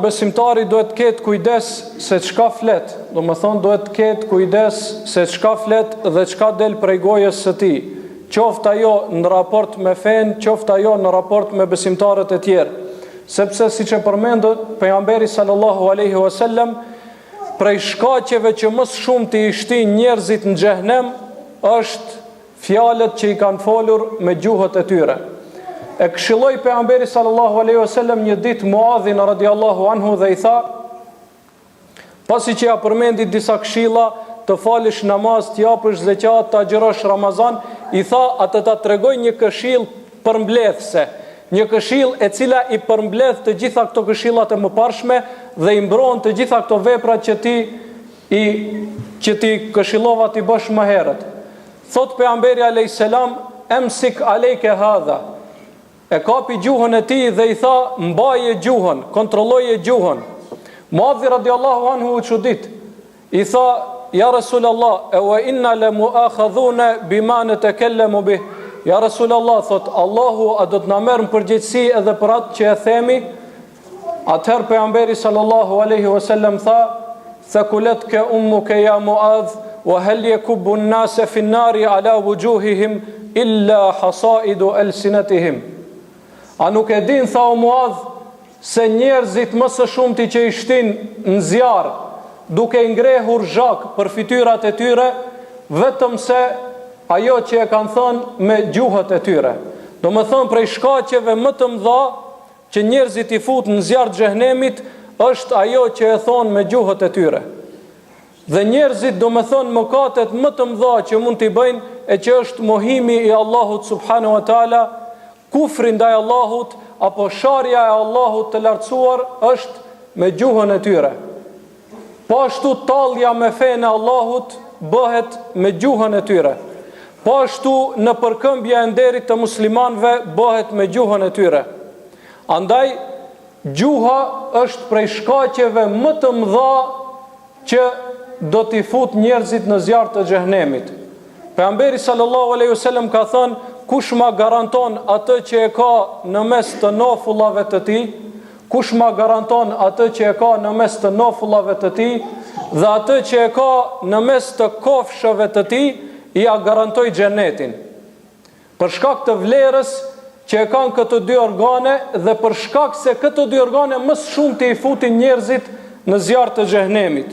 besimtari duhet ketë kujdes se çka flet. Do më thonë duhet ketë kujdes se çka flet dhe çka del prej gojës së tij. Qoftë ajo në raport me fen, qoftë ajo në raport me besimtarët e tjerë. Sepse siç e përmendët pejgamberi sallallahu alaihi wasallam, prej shkaqeve që më shumë të i shtin njerëzit në xhehenem është fjalët që i kanë folur me gjuhët e tyre. E këshilloi pejgamberi sallallahu alaihi wasallam një ditë Muadhin radiallahu anhu dhe i tha, pasi që ja përmendi disa këshilla, të falësh namaz, të japësh zeqat, të agjërosh Ramazan, i tha atë ta tregoj një këshill përmbledhse, një këshill e cila i përmbledh të gjitha këto këshillat e mëparshme dhe i mbron të gjitha këto veprat që ti këshillova ti bësh më herët. Thot pejgamberi alayhis salam, emsik alejke hadha. E kapi gjuhën e tij dhe i tha, mbaje gjuhën, kontrolloje gjuhën. Muadhi radiallahu anhu u çudit. I tha, ja Rasulullah, e wa inna la muakhadhuna bima natakallamu bih. Ja Rasulullah, thot Allahu a do të na merr në përgjegjësi edhe për atë që e themi? Atëherë pejgamberi sallallahu alaihi wasallam tha, thakuletka ummuka ya Muadh, wa hal yakubbu an-nasa fi an-nari ala wujuhihim illa hasaidu alsinatihim. A nuk e din, tha o Muadh, se njerëzit më së shumti që i shtin në zjarr, duke ngrehur zhak për fytyrat e tyre, vetëm se ajo që e kanë thënë me gjuhët e tyre. Do më thënë prej shkaqeve më të mëdha që njerëzit i fut në zjarr të xhehenemit është ajo që e thonë me gjuhët e tyre. Dhe njerëzit do më thënë mëkatet më të mëdha që mund t'i bëjnë e që është mohimi i Allahut subhanahu wa taala, kufri ndaj Allahut apo sharja e Allahut të lartësuar është me gjuhën e tyre. Po ashtu tallja me fenë e Allahut bëhet me gjuhën e tyre. Po ashtu në përkëmbja e nderit të muslimanëve bëhet me gjuhën e tyre. Andaj gjuha është prej shkaqeve më të mëdha që do t'i fut njerëzit në zjarr të xhehenemit. Pejgamberi sallallahu alaihi wasallam ka thënë, kush ma garanton atë që e ka në mes të nafullave të tij, kush ma garanton atë që e ka në mes të nafullave të tij dhe atë që e ka në mes të kofshëve të tij, ja garantoj xhenetin. Për shkak të vlerës që e kanë këto dy organe dhe për shkak se këto dy organe më shumë të i futin njerëzit në zjarr të xhehenemit.